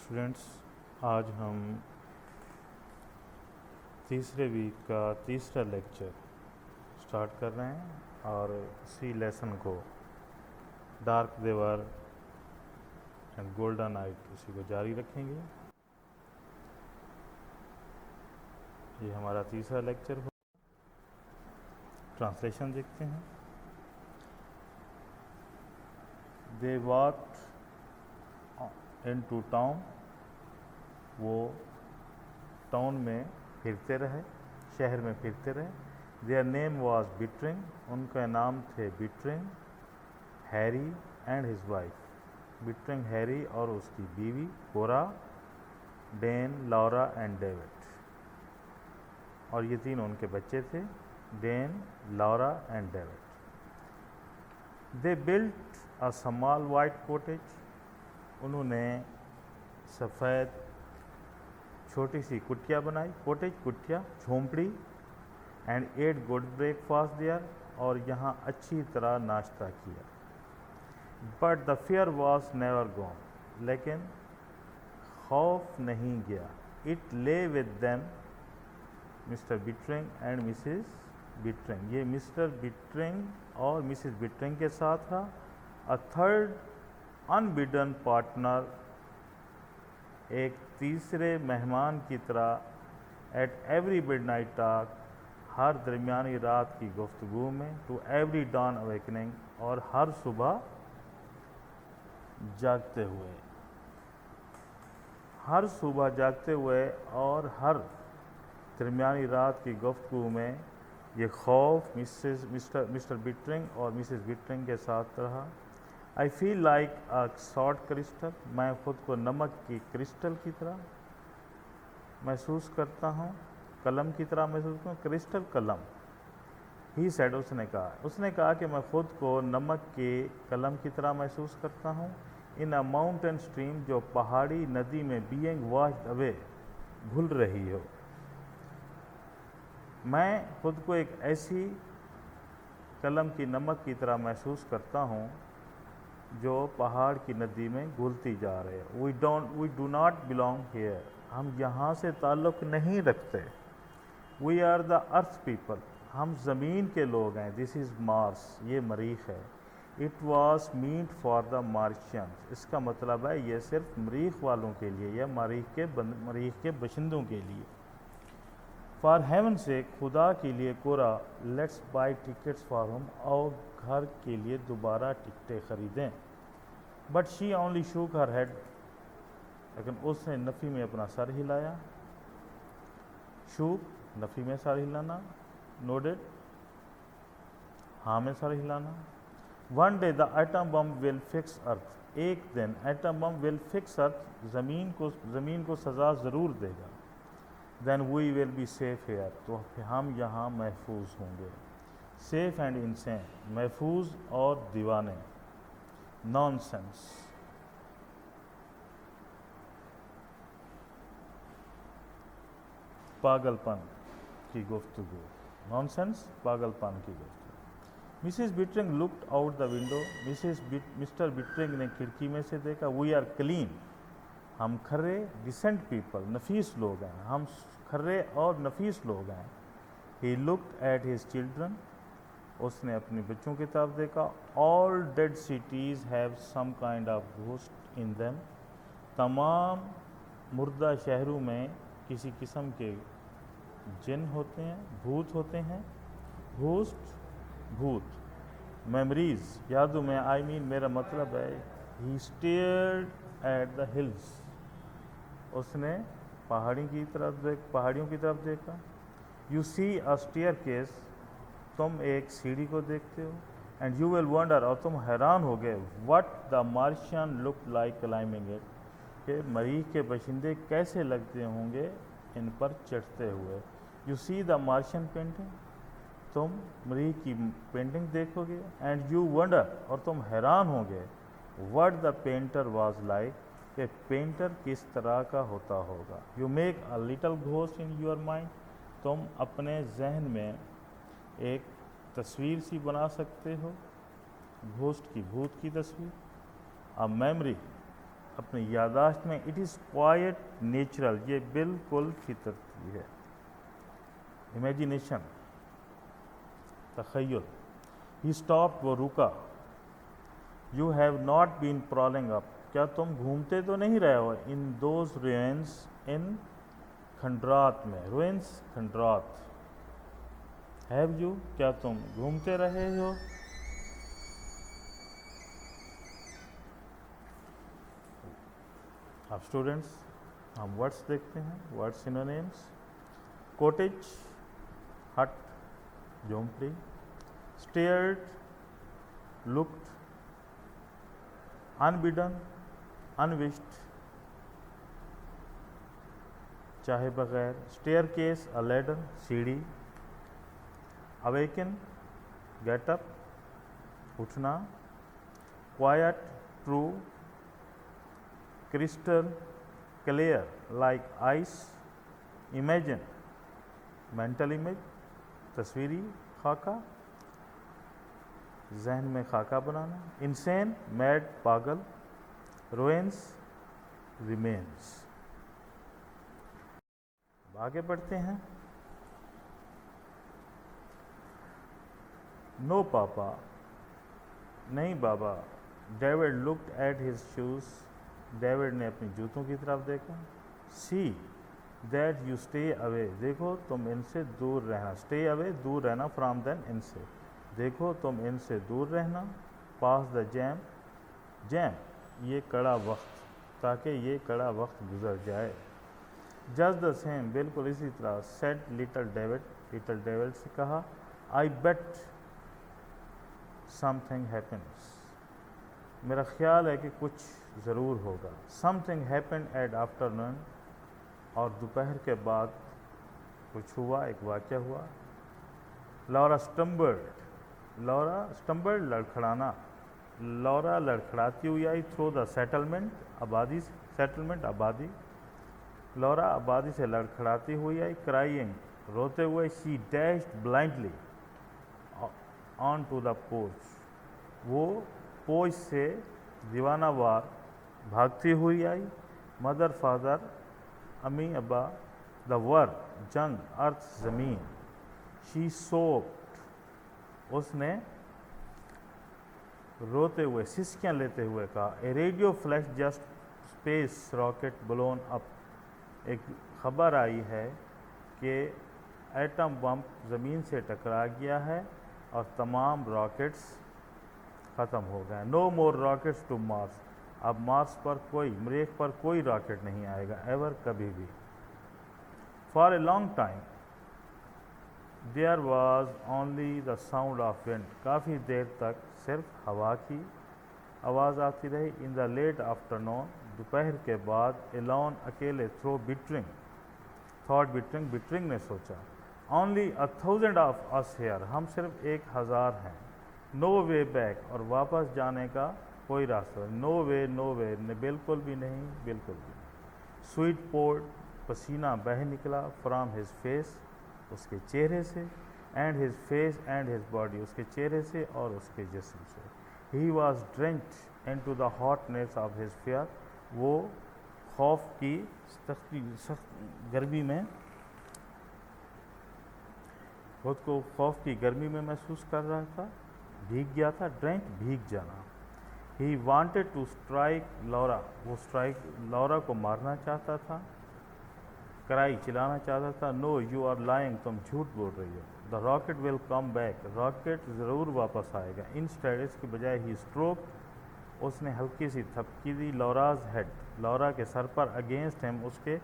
Students, آج ہم تیسرے ویک کا تیسرا لیکچر سٹارٹ کر رہے ہیں اور اسی لیسن کو dark river and golden night اسی کو جاری رکھیں گے۔ یہ ہمارا تیسرا لیکچر ہو۔ ٹرانسلیشن دیکھتے ہیں۔ دے واکڈ انٹو ٹاؤن، وہ ٹاؤن میں پھرتے رہے، شہر میں پھرتے رہے۔ دیئر نیم واز بٹرنگ، ان کا نام تھے Buttering, Harry and his wife, Buttering Harry اور اس کی بیوی کورا، ڈین، لورا اینڈ ڈیوڈ، اور یہ تین ان کے بچے تھے، Dean, Laura and David. They built a small white cottage, انہوں نے سفید چھوٹی سی کٹیا بنائی، کوٹیج کٹیا، جھونپڑی، اینڈ ایٹ گڈ بریک فاسٹ دیئر، اور یہاں اچھی طرح ناشتہ کیا۔ But the fear was never gone, لیکن خوف نہیں گیا۔ It lay with them, Mr Buttering and Mrs Buttering, یہ مسٹر بٹرنگ اور مسز بٹرنگ کے ساتھ تھا۔ اے تھرڈ انبڈن پارٹنر، ایک تیسرے مہمان کی طرح، at every midnight talk, ہر درمیانی رات کی گفتگو میں، ٹو ایوری ڈان اویکننگ، اور ہر صبح جاگتے ہوئے، ہر صبح جاگتے ہوئے اور ہر درمیانی رات کی گفتگو میں یہ خوف مسٹر بٹرنگ اور مسز بٹرنگ کے ساتھ رہا۔ I feel like a salt crystal, میں خود کو نمک کی کرسٹل کی طرح محسوس کرتا ہوں، قلم کی طرح محسوس کرتا ہوں، کرسٹل قلم۔ ہی سیڈ، اس نے کہا کہ میں خود کو نمک کے قلم کی طرح محسوس کرتا ہوں۔ ان اے ماؤنٹین اسٹریم، جو پہاڑی ندی میں، بینگ واشڈ اوے، گھل رہی ہو۔ میں خود کو ایک ایسی قلم کی نمک کی طرح محسوس کرتا ہوں جو پہاڑ کی ندی میں گھلتی جا رہے ہیں۔ We do not belong here, ہم یہاں سے تعلق نہیں رکھتے۔ We are the earth people, ہم زمین کے لوگ ہیں۔ دس از مارس، یہ مریخ ہے۔ It was meant for the Martians, اس کا مطلب ہے یہ صرف مریخ والوں کے لیے یا مریخ کے باشندوں کے لیے۔ فار ہیون سیک، خدا کے لیے، Kora, let's buy tickets for home, اور گھر کے لیے دوبارہ ٹکٹیں خریدیں۔ But she only shook her head, لیکن اس نے نفی میں اپنا سر ہلایا۔ شوک، نفی میں سر ہلانا، نوڈڈ، ہاں میں سر ہلانا۔ One day the atom bomb will fix earth, ایک دن ایٹم بم ول فکس ارتھ، زمین کو سزا ضرور دے گا۔ دین وی ول بی سیف ہیئر، تو ہم یہاں محفوظ ہوں گے۔ سیف اینڈ انسین، محفوظ اور دیوانے۔ نان سینس، پاگل پن کی گفتگو، نان سینس، پاگل پن کی گفتگو۔ Mrs Buttering looked out the window, Mr Buttering نے کھڑکی میں سے دیکھا۔ وی آر کلین، ہم کھرے، ڈیسنٹ پیپل، نفیس لوگ ہیں، ہم کھرے اور نفیس لوگ ہیں۔ He looked at his children, اس نے اپنے بچوں کی طرف دیکھا۔ All dead cities have some kind of ghost in them, تمام مردہ شہروں میں کسی قسم کے جن ہوتے ہیں، بھوت ہوتے ہیں۔ گھوسٹ، بھوت۔ میموریز، یادوں میں، میرا مطلب ہے۔ ہی اسٹیئرڈ ایٹ دا ہلز، اس نے پہاڑیوں کی طرف دیکھا۔ You see a staircase, تم ایک سیڑھی کو دیکھتے ہو۔ اینڈ یو ول ونڈر، اور تم حیران ہوگے، what the Martian look like climbing it, کہ مریخ کے باشندے کیسے لگتے ہوں گے ان پر چڑھتے ہوئے۔ یو سی دا مارشین پینٹنگ، تم مریخ کی پینٹنگ دیکھو گے۔ اینڈ یو ونڈر، اور تم حیران ہوں گے، what the painter was like, کہ پینٹر کس طرح کا ہوتا ہوگا۔ You make a little ghost in your mind, تم اپنے ذہن میں ایک تصویر سی بنا سکتے ہو، گھوسٹ کی، بھوت کی تصویر۔ اے میموری، اپنی یادداشت میں اٹ از کوائٹ نیچرل، یہ بالکل فطرتی ہے. امیجینیشن، تخیل. ہی اسٹاپڈ، وہ رکا. یو ہیو ناٹ بین پرالنگ اپ، کیا تم گھومتے تو نہیں رہے ہو ان دوز روئنس، ان کھنڈرات میں. روئنس کھنڈرات. ہیو یو، کیا تم گھومتے رہے ہو. اب اسٹوڈینٹس ہم ورڈس دیکھتے ہیں. Word synonyms. کوٹیج، ہٹ، جھونپڑی. Stared, looked. انبڈن، انوشڈ، چاہے بغیر. اسٹیئر کیس، لیڈر، سیڑھی. اویکن، گیٹ اپ، اٹھنا. Quiet, true. Crystal, clear like ice. Imagine, mental image, تصویری خاکہ، ذہن میں خاکہ بنانا. انسین، میڈ، پاگل. Ruins, remains. آگے بڑھتے ہیں. نو پاپا، نہیں بابا. David looked at his shoes, David نے اپنی جوتوں کی طرف دیکھا. See that you stay away, دیکھو تم ان سے دور رہنا. اسٹے اوے، دور رہنا، فرام دین، ان سے. دیکھو تم ان سے دور رہنا. پاس دا جیم، جیم یہ کڑا وقت، تاکہ یہ کڑا وقت گزر جائے. جسٹ دا سیم، بالکل اسی طرح. Said little David, little David سے کہا. I bet something happens, میرا خیال ہے کہ کچھ ضرور ہوگا. Something happened at afternoon, اور دوپہر کے بعد کچھ ہوا، ایک واقعہ ہوا. لورا اسٹمبلڈ، لورا اسٹمبلڈ لڑکھڑانا. لورا لڑکھڑاتی ہوئی آئی. تھرو دا سیٹلمنٹ، آبادی، سیٹلمنٹ آبادی. لورا آبادی سے لڑکھڑاتی ہوئی آئی. کرائنگ، روتے ہوئے. She dashed blindly on to the porch, وہ پوچھ سے دیوانہ وار بھاگتی ہوئی آئی. مدر، فادر، امی، ابا. دا ور، جنگ، ارتھ، زمین. شی سوپڈ، اس نے روتے ہوئے، سسکیاں لیتے ہوئے کہا. A radio flash just space rocket blown up, ایک خبر آئی ہے کہ ایٹم بم زمین سے ٹکرا گیا ہے اور تمام راکٹس ختم ہو گئے. نو مور راکٹس ٹو مارس، اب مارس پر کوئی، مریخ پر کوئی راکٹ نہیں آئے گا. ایور، کبھی بھی. For a long time there was only the sound of wind, کافی دیر تک صرف ہوا کی آواز آتی رہی. ان دا لیٹ آفٹرنون، دوپہر کے بعد. الون، اکیلے. تھرو بٹرنگ، تھاٹ بٹرنگ، بٹرنگ نے سوچا. اونلی 1,000 آف اس ہیئر، ہم صرف 1,000 ہیں. نو وے بیک، اور واپس جانے کا کوئی راستہ. نو وے، نو وے، بالکل بھی نہیں، بالکل بھی. سویٹ پورڈ، پسینہ بہہ نکلا. فرام ہز فیس، اس کے چہرے سے. And his face and his body, اس کے چہرے سے اور اس کے جسم سے. He was drenched into the hotness of his fear, وہ خوف کی سخت گرمی میں، خود کو خوف کی گرمی میں محسوس کر رہا تھا. بھیگ گیا تھا. ڈرنک، بھیگ جانا. ہی وانٹیڈ ٹو اسٹرائک لورا، وہ لورا کو مارنا چاہتا تھا. کرائی، چلانا چاہتا تھا. نو یو آر لائنگ، تم جھوٹ بول رہی ہو. دا راکٹ ول کم بیک، راکٹ ضرور واپس آئے گا. انسٹیڈ، اس کے بجائے. ہی اسٹروک، اس نے ہلکی سی تھپکی دی. لوراز ہیڈ، لورا کے سر پر. اگینسٹ ہم، اس کے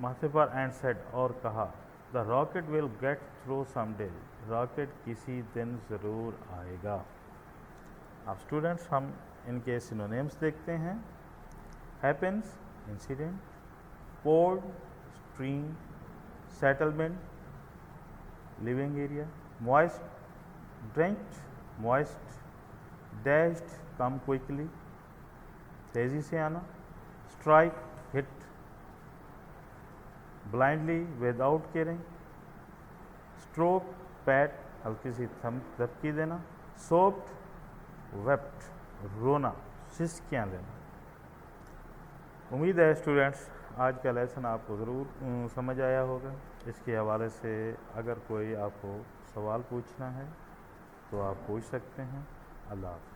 ماتھے پر. اینڈ سیڈ، اور کہا. The rocket will get through some day, rocket کسی دن ضرور آئے گا. اب اسٹوڈنٹس ہم ان کے سینونیمس دیکھتے ہیں. Happenings, incident. Poured, stream. Settlement, living area. Moist, drenched, moist. Dashed, come quickly, تیزی سے آنا. Strike, hit. Blindly, without caring. Stroke, pat, ہلکی سی دھپکی دینا. سوپڈ، ویپٹ، رونا، سسکیاں لینا. امید ہے اسٹوڈینٹس آج کا لیسن آپ کو ضرور سمجھ آیا ہوگا. اس کے حوالے سے اگر کوئی آپ کو سوال پوچھنا ہے تو آپ پوچھ سکتے ہیں. اللہ حافظ.